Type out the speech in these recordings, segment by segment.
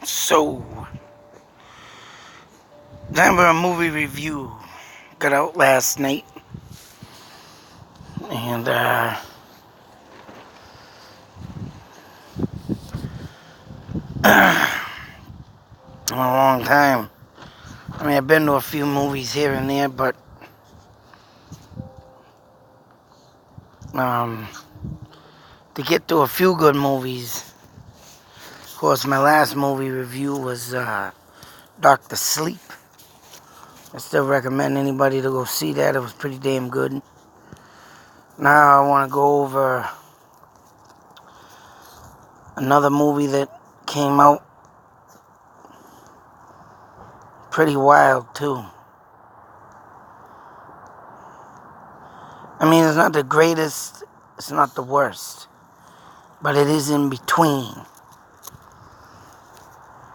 So, time for a movie review. Got out last night, and a long time. I mean, I've been to a few movies here and there, but to get to a few good movies. Of course, my last movie review was Doctor Sleep. I still recommend anybody to go see that. It was pretty damn good. Now I want to go over another movie that came out pretty wild too. I mean, it's not the greatest, it's not the worst, but it is in between.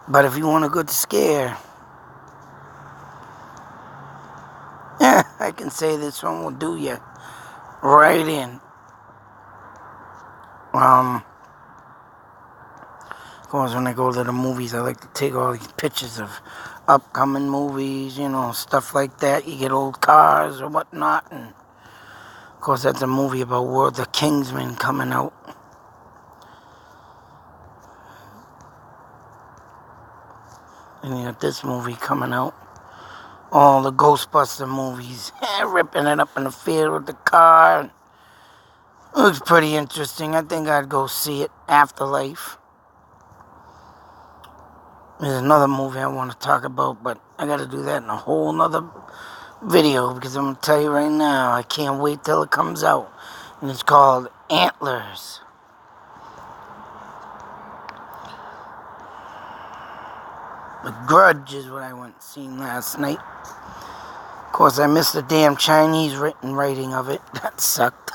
But if you want a good scare, I can say this one will do you right in. Of course, when I go to the movies, I like to take all these pictures of upcoming movies, stuff like that. You get old cars or whatnot, and of course, that's a movie about the Kingsman coming out. And you got this movie coming out. All the Ghostbuster movies, ripping it up in the field with the car. It looks pretty interesting. I think I'd go see it. Afterlife. There's another movie I want to talk about, but I got to do that in a whole nother video, because I'm going to tell you right now, I can't wait till it comes out. And it's called Antlers. The Grudge is what I went and seen last night. Of course, I missed the damn Chinese writing of it. That sucked.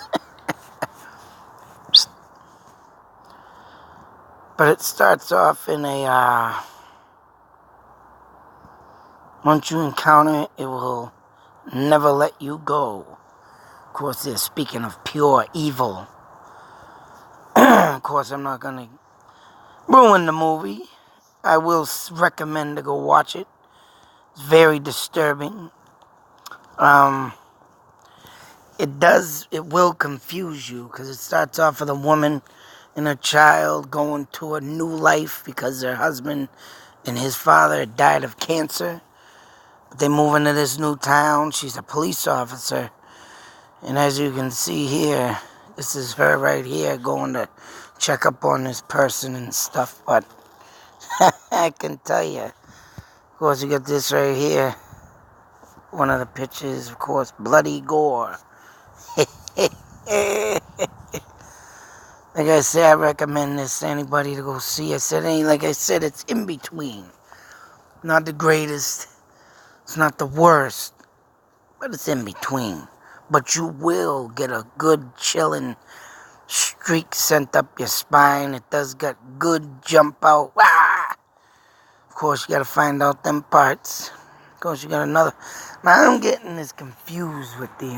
But it starts off in a, once you encounter it, it will never let you go. Of course, they're speaking of pure evil. Of course, I'm not going to ruin the movie. I will recommend to go watch it. It's very disturbing. It will confuse you, because it starts off with a woman and a child going to a new life because their husband and his father had died of cancer. But they move into this new town. She's a police officer. And as you can see here, this is her right here going to check up on this person and stuff. But I can tell you, of course, you got this right here. One of the pictures, of course, bloody gore. Like I said, I recommend this to anybody to go see. Like I said, it's in between. Not the greatest. It's not the worst. But it's in between. But you will get a good chilling streak sent up your spine. It does get good jump out. Ah! Of course, you got to find out them parts. Of course, you got another. Now, I'm getting this confused with the,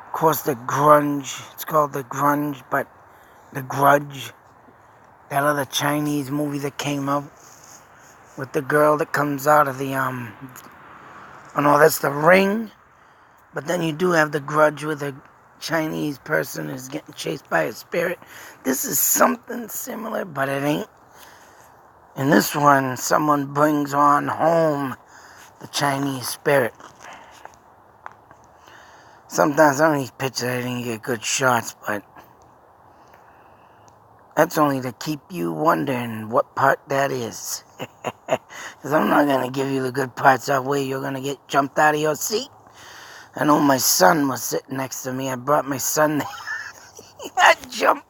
of course, the Grudge. It's called the Grudge, but the Grudge. That other Chinese movie that came out with the girl that comes out of the, oh no, that's The Ring. But then you do have the Grudge where the Chinese person is getting chased by a spirit. This is something similar, but it ain't. In this one, someone brings on home the Chinese spirit. Sometimes on these pictures I didn't get good shots, but that's only to keep you wondering what part that is. Because I'm not going to give you the good parts that way you're going to get jumped out of your seat. I know my son was sitting next to me. I brought my son there. I jumped.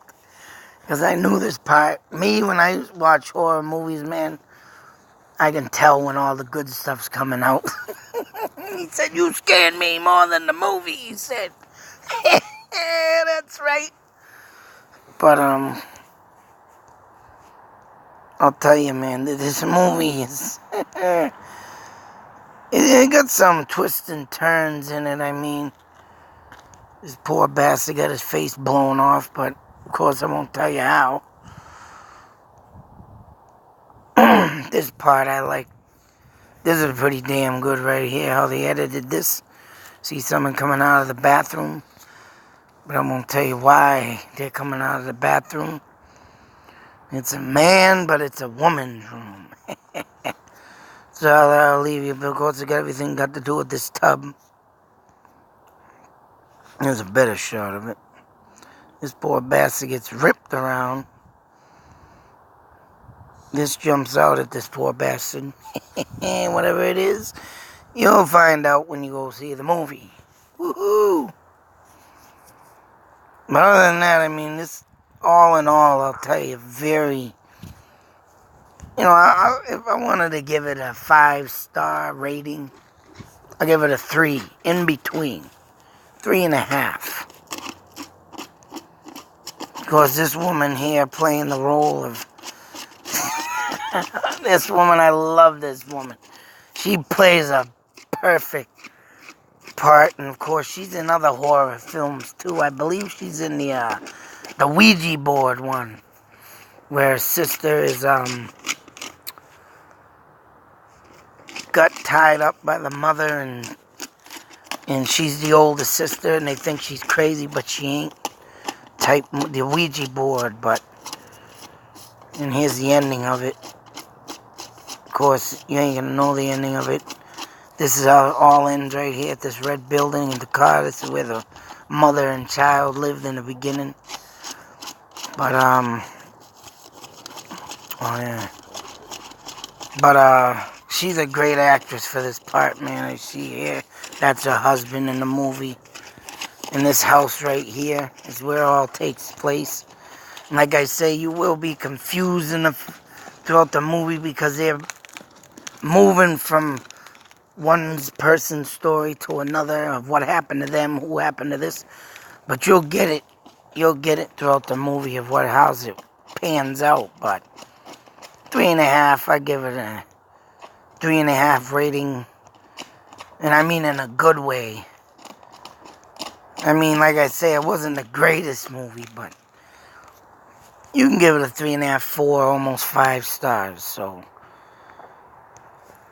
Because I knew this part. Me, when I watch horror movies, man, I can tell when all the good stuff's coming out. He said, "You scared me more than the movie," he said. Yeah, that's right. But, I'll tell you, man, this movie is... it got some twists and turns in it. I mean, this poor bastard got his face blown off, but of course I won't tell you how. This part I like. This is pretty damn good right here, how they edited this. See someone coming out of the bathroom, but I'm gonna tell you why they're coming out of the bathroom. It's a man, but it's a woman's room. So I'll leave you because it got everything got to do with this tub. There's a better shot of it. This poor bastard gets ripped around. This jumps out at this poor bastard. Whatever it is, you'll find out when you go see the movie. Woohoo! But other than that, I mean, this, all in all, I'll tell you, very... You know, if I wanted to give it a 5-star rating, I'll give it a 3, in between. 3.5. Because this woman here playing the role of... this woman, I love this woman. She plays a perfect part, and of course, she's in other horror films too. I believe she's in the Ouija board one, where her sister is got tied up by the mother, and she's the older sister, and they think she's crazy, but she ain't. Type the Ouija board, but and here's the ending of it. Of course, you ain't gonna know the ending of it. This is how it all ends right here at this red building in the car. This is where the mother and child lived in the beginning. But oh yeah. But she's a great actress for this part, man. I see here. That's her husband in the movie. And this house right here is where it all takes place. And like I say, you will be confused throughout the movie because they're moving from one person's story to another of what happened to them, who happened to this. But you'll get it. You'll get it throughout the movie of how it pans out. But 3.5, I give it a 3.5 rating. And I mean in a good way. I mean, like I say, it wasn't the greatest movie, but you can give it a 3.5, 4, almost 5 stars. So,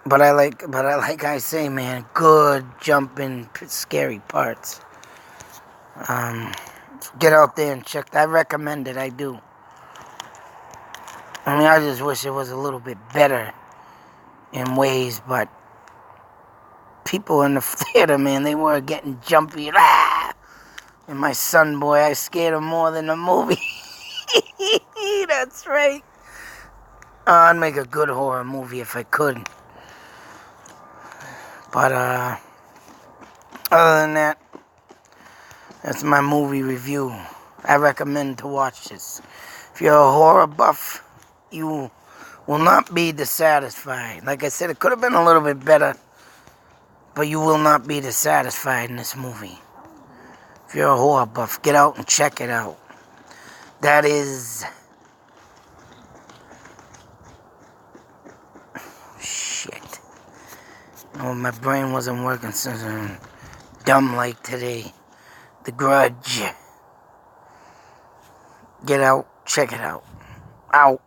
but I like I say, man, good jumping, scary parts. Get out there and check. I recommend it. I do. I mean, I just wish it was a little bit better in ways, but people in the theater, man, they were getting jumpy. And my son, boy, I scared him more than the movie. That's right. I'd make a good horror movie if I could. But, other than that, that's my movie review. I recommend to watch this. If you're a horror buff, you will not be dissatisfied. Like I said, it could have been a little bit better, but you will not be dissatisfied in this movie. If you're a horror buff, get out and check it out. That is... shit. Oh, my brain wasn't working since I'm dumb like today. The Grudge. Get out, check it out. Out.